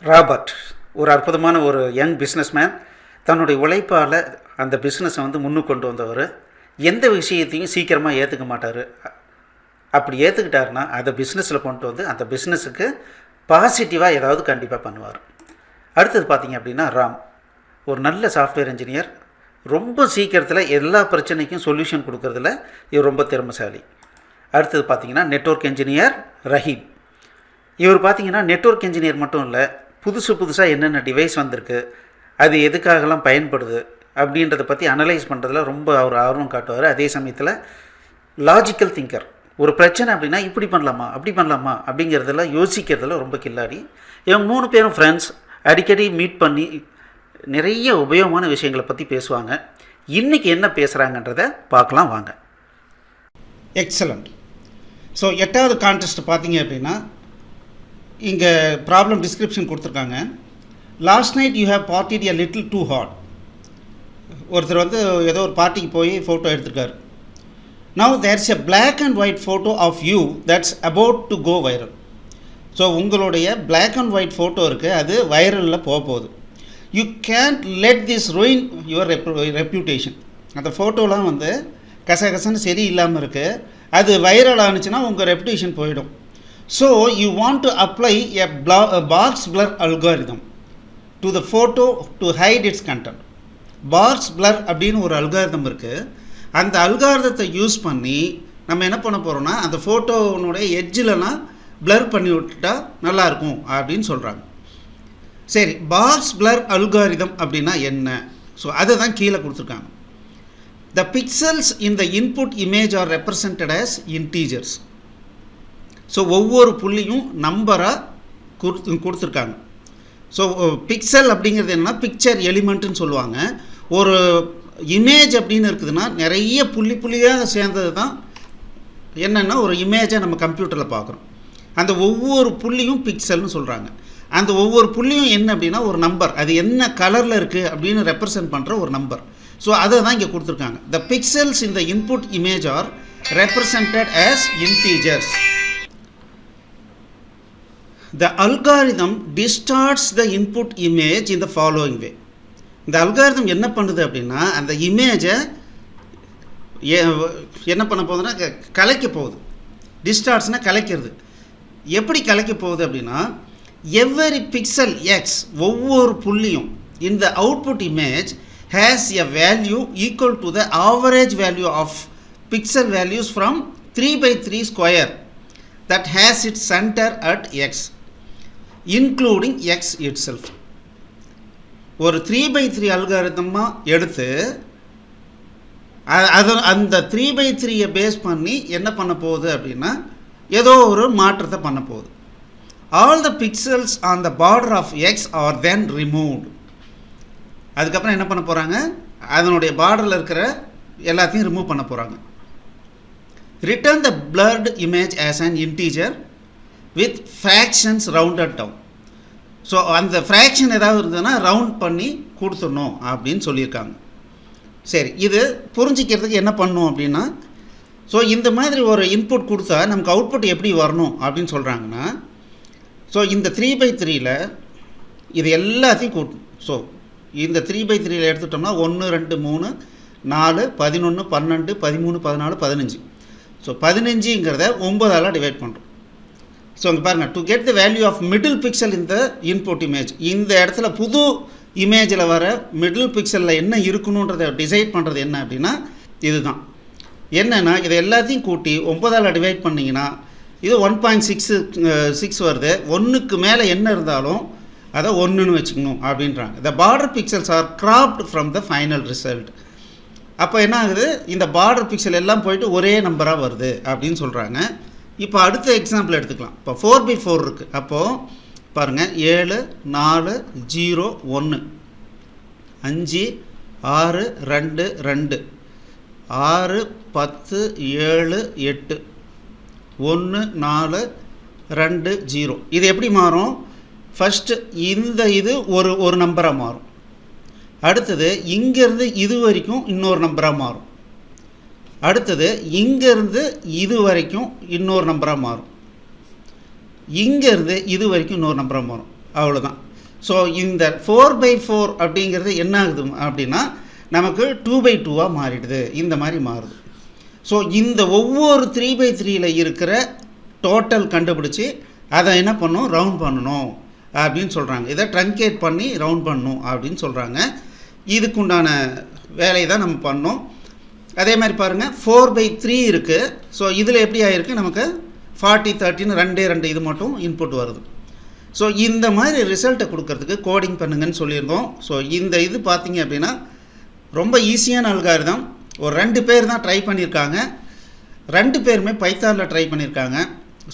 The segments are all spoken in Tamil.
ராபர்ட் ஒரு அற்புதமான ஒரு யங் பிஸ்னஸ்மேன். தன்னுடைய உழைப்பால் அந்த பிஸ்னஸை முன்னுக்கு கொண்டு வந்தவர். எந்த விஷயத்தையும் சீக்கிரமாக ஏற்றுக்க மாட்டார். அப்படி ஏற்றுக்கிட்டாருன்னா அதை பிஸ்னஸில் கொண்டு வந்து அந்த பிஸ்னஸுக்கு பாசிட்டிவாக ஏதாவது கண்டிப்பாக பண்ணுவார். அடுத்தது பார்த்திங்க அப்படின்னா ராம் ஒரு நல்ல சாஃப்ட்வேர் இன்ஜினியர். ரொம்ப சீக்கிரத்தில் எல்லா பிரச்சனைக்கும் சொல்யூஷன் கொடுக்கறதுல இவர் ரொம்ப திறமைசாலி. அடுத்தது பார்த்திங்கன்னா நெட்வொர்க் இன்ஜினியர் ரஹீம். இவர் பார்த்திங்கன்னா நெட்வொர்க் இன்ஜினியர் மட்டும் இல்லை, புதுசாக என்னென்ன டிவைஸ் வந்திருக்கு, அது எதுக்காகலாம் பயன்படுது அப்படின்றத பற்றி அனலைஸ் பண்ணுறதுல ரொம்ப அவர் ஆர்வம் காட்டுவார். அதே சமயத்தில் லாஜிக்கல் திங்கர். ஒரு பிரச்சனை அப்படின்னா இப்படி பண்ணலாமா அப்படி பண்ணலாமா அப்படிங்கிறதெல்லாம் யோசிக்கிறதுல ரொம்ப கில்லாடி. இவங்க 3 பேரும் ஃப்ரெண்ட்ஸ். அடிக்கடி மீட் பண்ணி நிறைய உபயோகமான விஷயங்களை பற்றி பேசுவாங்க. இன்றைக்கி என்ன பேசுகிறாங்கன்றதை பார்க்கலாம் வாங்க. எக்ஸலண்ட். ஸோ 8வது கான்டெஸ்ட் பார்த்தீங்க அப்படின்னா இங்கே ப்ராப்ளம் டிஸ்கிரிப்ஷன் கொடுத்துருக்காங்க. Last night you have partied a little too hard. ஒருத்தர் ஏதோ ஒரு பார்ட்டிக்கு போய் ஃபோட்டோ எடுத்திருக்காரு. Now there's a black and white photo of you that's about to go viral. So உங்களுடைய பிளாக் அண்ட் ஒயிட் ஃபோட்டோ இருக்குது, அது வைரலில் போகுது. You can't let this ruin your reputation. அந்த ஃபோட்டோலாம் கசகசன்னு சரி இல்லாமல் இருக்குது, அது வைரல் ஆனிச்சுன்னா உங்கள் ரெப்யூட்டேஷன் போயிடும். So you want to apply a box blur algorithm to the photo to hide its content. Box blur அப்படின்னு ஒரு அல்காரிதம் இருக்குது. அந்த அல்காரிதத்தை யூஸ் பண்ணி நம்ம என்ன பண்ண போகிறோம்னா அந்த ஃபோட்டோனுடைய எட்ஜிலலாம் பிளர் பண்ணி விட்டுட்டா நல்லாயிருக்கும் அப்படின்னு சொல்கிறாங்க. சரி, பாக்ஸ் பிளர் அல்காரிதம் அப்படின்னா என்ன? ஸோ அதை தான் கீழே கொடுத்துருக்காங்க. The pixels in the input image are represented as integers. So ஒவ்வொரு புள்ளியும் நம்பராக கொடுத்துருக்காங்க. ஸோ பிக்சல் அப்படிங்கிறது என்னென்னா பிக்சர் எலிமெண்ட்டுன்னு சொல்லுவாங்க. ஒரு இமேஜ் அப்படின்னு இருக்குதுன்னா நிறைய புள்ளியாக சேர்ந்தது தான் என்னென்னா ஒரு இமேஜை நம்ம கம்ப்யூட்டரில் பார்க்குறோம். அந்த ஒவ்வொரு புள்ளியும் பிக்சல்னு சொல்கிறாங்க. அந்த ஒவ்வொரு புள்ளியும் என்ன அப்படின்னா ஒரு நம்பர், அது என்ன கலரில் இருக்குது அப்படின்னு ரெப்ரசன்ட் பண்ணுற ஒரு நம்பர். ஸோ அதை தான் இங்கே கொடுத்துருக்காங்க. The pixels in the input image are represented as integers. The algorithm distorts the input image in the following way. இந்த அல்காரிதம் என்ன பண்ணுது அப்படின்னா அந்த இமேஜை என்ன பண்ண போகுதுன்னா கலைக்க போகுது. டிஸ்டார்ட்ஸ்னால் கலைக்கிறது. எப்படி கலைக்க போகுது அப்படின்னா எவ்வரி பிக்சல் எக்ஸ், ஒவ்வொரு புள்ளியும் in the output image has a value equal to the average value of pixel values from 3/3 square that has its center at x including x itself. ஒரு 3/3 அல்காரிதமாக எடுத்து அந்த 3/3 பேஸ் பண்ணி என்ன பண்ண போகுது அப்படின்னா ஏதோ ஒரு மாற்றத்தை பண்ண போகுது. All the pixels on the border of x are then removed. அதுக்கப்புறம் என்ன பண்ண போகிறாங்க, அதனுடைய பார்டரில் இருக்கிற எல்லாத்தையும் ரிமூவ் பண்ண போகிறாங்க. Return the blurred image as an integer with fractions rounded down. So அந்த ஃப்ராக்ஷன் ஏதாவது இருந்ததுன்னா ரவுண்ட் பண்ணி கொடுத்துடணும் அப்படின்னு சொல்லியிருக்காங்க. சரி, இது புரிஞ்சிக்கிறதுக்கு என்ன பண்ணணும் அப்படின்னா, ஸோ இந்த மாதிரி ஒரு இன்புட் கொடுத்தா நமக்கு அவுட்புட் எப்படி வரணும் அப்படின்னு சொல்கிறாங்கன்னா, ஸோ இந்த 3/3 இது எல்லாத்தையும் கூட்டணும். ஸோ இந்த 3/3 எடுத்துட்டோம்னா 1 2 3 4 11 12 13 14 15. ஸோ 15ங்கிறத 9ஆல் டிவைட் பண்ணுறோம். ஸோ இங்கே பாருங்கள், to get the value of middle pixel இந்த இன்புட் இமேஜ். இந்த இடத்துல புது இமேஜில் வர மிடில் பிக்சலில் என்ன இருக்கணுன்றதை டிசைட் பண்ணுறது என்ன அப்படின்னா இதுதான். என்னென்னா இதை எல்லாத்தையும் கூட்டி 9ஆல் டிவைட் பண்ணிங்கன்னா இது 1.66 வருது. 1க்கு மேலே என்ன இருந்தாலும் அதை 1ன்னு வச்சுக்கணும் அப்படின்றாங்க. The border pixels are cropped from the final result. அப்போ என்ன ஆகுது, இந்த பார்டர் பிக்சல் எல்லாம் போயிட்டு ஒரே நம்பராக வருது அப்படின்னு சொல்கிறாங்க. இப்போ அடுத்த எக்ஸாம்பிள் எடுத்துக்கலாம். இப்போ 4/4 இருக்குது. அப்போது பாருங்கள், 7 4 0 1 5 6 2 2 6 10 7 8 1 4 2 0. இது எப்படி மாறும்? ஃபஸ்ட்டு இந்த இது ஒரு நம்பராக மாறும். அடுத்தது இங்கேருந்து இது வரைக்கும் இன்னொரு நம்பராக மாறும். அடுத்தது இங்கேருந்து இது வரைக்கும் இன்னொரு நம்பராக மாறும். இங்கேருந்து இது வரைக்கும் இன்னொரு நம்பராக மாறும். அவ்வளோதான். ஸோ இந்த 4/4 அப்படிங்கிறது என்ன ஆகுது அப்படின்னா நமக்கு 2/2 மாறிடுது, இந்த மாதிரி மாறுது. ஸோ இந்த ஒவ்வொரு 3/3ல் இருக்கிற டோட்டல் கண்டுபிடிச்சி அதை என்ன பண்ணணும், ரவுண்ட் பண்ணணும் அப்படின்னு சொல்கிறாங்க. இதை ட்ரங்கேட் பண்ணி ரவுண்ட் பண்ணணும் அப்படின்னு சொல்கிறாங்க. இதுக்குண்டான வேலையை தான் நம்ம பண்ணோம். அதே மாதிரி பாருங்கள் 4/3 இருக்குது. ஸோ இதில் எப்படி ஆகிருக்கு, நமக்கு 40, 30 2 இது மட்டும் இன்புட் வருது. ஸோ இந்த மாதிரி ரிசல்ட்டை கொடுக்கறதுக்கு கோடிங் பண்ணுங்கன்னு சொல்லியிருந்தோம். ஸோ இந்த இது பார்த்தீங்க அப்படின்னா ரொம்ப ஈஸியான அல்காரிதம். ஒரு 2 பேர் தான் ட்ரை பண்ணியிருக்காங்க. 2 பேருமே பைத்தானில் ட்ரை பண்ணியிருக்காங்க.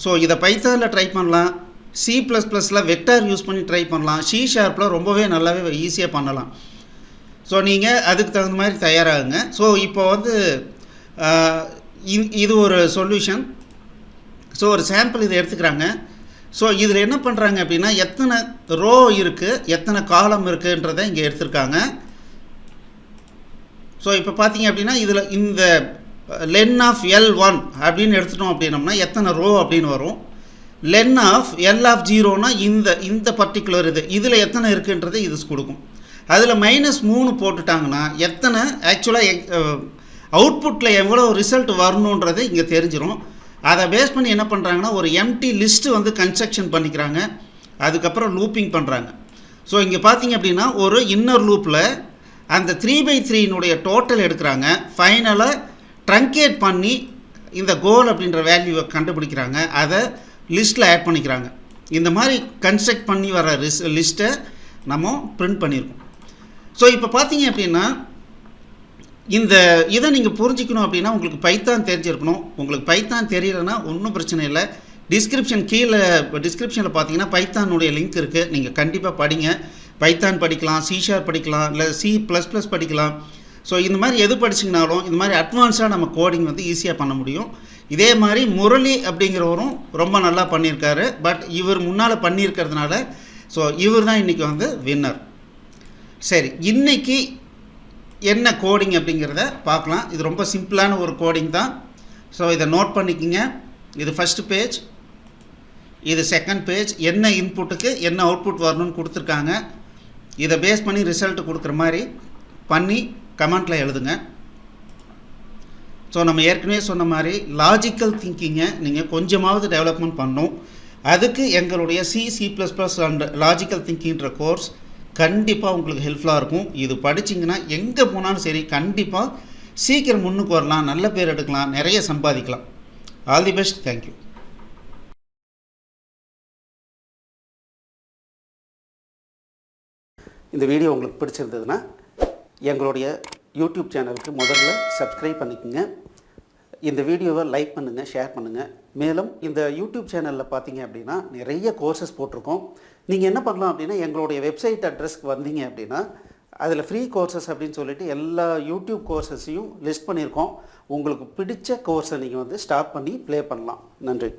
ஸோ இதை பைத்தானில் ட்ரை பண்ணலாம், C++ல் வெக்டார் யூஸ் பண்ணி ட்ரை பண்ணலாம், C# ரொம்பவே நல்லாவே ஈஸியாக பண்ணலாம். ஸோ நீங்கள் அதுக்கு தகுந்த மாதிரி தயாராகுங்க. ஸோ இப்போ வந்து இது ஒரு சொல்யூஷன். ஸோ ஒரு சாம்பிள் இதை எடுத்துக்கிறாங்க. ஸோ இதில் என்ன பண்ணுறாங்க அப்படின்னா எத்தனை ரோ இருக்குது, எத்தனை காலம் இருக்குன்றதை இங்கே எடுத்திருக்காங்க. ஸோ இப்போ பார்த்தீங்க அப்படின்னா இதில் இந்த லென் ஆஃப் L1 அப்படின்னு எடுத்துட்டோம் அப்படின்னோம்னா எத்தனை ரோ அப்படின்னு வரும். லென் ஆஃப் L0னா இந்த பர்டிகுலர் இதில் எத்தனை இருக்குன்றது இது கொடுக்கும். அதில் -3 போட்டுட்டாங்கன்னா எத்தனை ஆக்சுவலாக அவுட்புட்டில் எவ்வளோ ரிசல்ட் வரணுன்றது இங்கே தெரிஞ்சிடும். அதை பேஸ் பண்ணி என்ன பண்ணுறாங்கன்னா ஒரு எம்டி லிஸ்ட்டு வந்து கன்ஸ்ட்ரக்ஷன் பண்ணிக்கிறாங்க. அதுக்கப்புறம் லூப்பிங் பண்ணுறாங்க. ஸோ இங்கே பார்த்தீங்க அப்படின்னா ஒரு இன்னர் லூப்பில் அந்த 3/3னுடைய டோட்டல் எடுக்கிறாங்க. ஃபைனலாக ட்ரங்கேட் பண்ணி இந்த கோல் அப்படின்ற வேல்யூவை கண்டுபிடிக்கிறாங்க. அதை லிஸ்ட்டில் ஆட் பண்ணிக்கிறாங்க. இந்த மாதிரி கன்ஸ்ட்ரக்ட் பண்ணி வர லிஸ்ட்டை நம்ம பிரிண்ட் பண்ணியிருக்கோம். ஸோ இப்போ பார்த்தீங்க அப்படின்னா இந்த இதை நீங்கள் புரிஞ்சிக்கணும் அப்படின்னா உங்களுக்கு பைத்தான் தெரிஞ்சிருக்கணும். உங்களுக்கு பைத்தான் தெரியலைன்னா ஒன்றும் பிரச்சனை இல்லை. டிஸ்கிரிப்ஷனில் பார்த்தீங்கன்னா பைத்தானுடைய லிங்க் இருக்குது. நீங்கள் கண்டிப்பாக படிங்க. பைத்தான் படிக்கலாம், C# படிக்கலாம், இல்லை C++ படிக்கலாம். ஸோ இந்த மாதிரி எது படிச்சிங்கனாலும் இந்த மாதிரி அட்வான்ஸாக நம்ம கோடிங் வந்து ஈஸியாக பண்ண முடியும். இதே மாதிரி முரளி அப்படிங்கிறவரும் ரொம்ப நல்லா பண்ணியிருக்காரு. பட் இவர் முன்னால் பண்ணியிருக்கிறதுனால ஸோ இவர் தான் இன்றைக்கி வந்து வின்னர். சரி, இன்றைக்கி என்ன கோடிங் அப்படிங்கிறத பார்க்கலாம். இது ரொம்ப சிம்பிளான ஒரு கோடிங் தான். ஸோ இதை நோட் பண்ணிக்கோங்க. இது ஃபஸ்ட்டு பேஜ், இது செகண்ட் பேஜ். என்ன இன்புட்டுக்கு என்ன அவுட்புட் வரணும்னு கொடுத்துருக்காங்க. இதை பேஸ் பண்ணி ரிசல்ட் கொடுக்குற மாதிரி பண்ணி கமெண்ட்டில் எழுதுங்க. ஸோ நம்ம ஏற்கனவே சொன்ன மாதிரி லாஜிக்கல் திங்கிங்கை நீங்கள் கொஞ்சமாவது டெவலப்மெண்ட் பண்ணணும். அதுக்கு எங்களுடைய C++ அண்ட் லாஜிக்கல் திங்கிங்கிற கோர்ஸ் கண்டிப்பாக உங்களுக்கு ஹெல்ப்ஃபுல்லாக இருக்கும். இது படிச்சிங்கன்னா எங்கே போனாலும் சரி கண்டிப்பாக சீக்கிரம் முன்னுக்கு வரலாம், நல்ல பேர் எடுக்கலாம், நிறைய சம்பாதிக்கலாம். All the best. தேங்க்யூ. இந்த வீடியோ உங்களுக்கு பிடிச்சிருந்ததுன்னா எங்களுடைய யூடியூப் சேனலுக்கு முதல்ல சப்ஸ்கிரைப் பண்ணிக்கோங்க. இந்த வீடியோவை லைக் பண்ணுங்கள், ஷேர் பண்ணுங்கள். மேலும் இந்த யூடியூப் சேனலில் பார்த்தீங்க அப்படின்னா நிறைய கோர்சஸ் போட்டிருக்கோம். நீங்கள் என்ன பண்ணலாம் அப்படின்னா எங்களுடைய வெப்சைட் அட்ரஸ்க்கு வந்தீங்க அப்படின்னா அதில் ஃப்ரீ கோர்சஸ் அப்படின்னு சொல்லிட்டு எல்லா யூடியூப் கோர்சஸையும் லிஸ்ட் பண்ணியிருக்கோம். உங்களுக்கு பிடிச்ச கோர்ஸை நீங்கள் வந்து ஸ்டார்ட் பண்ணி ப்ளே பண்ணலாம். நன்றி.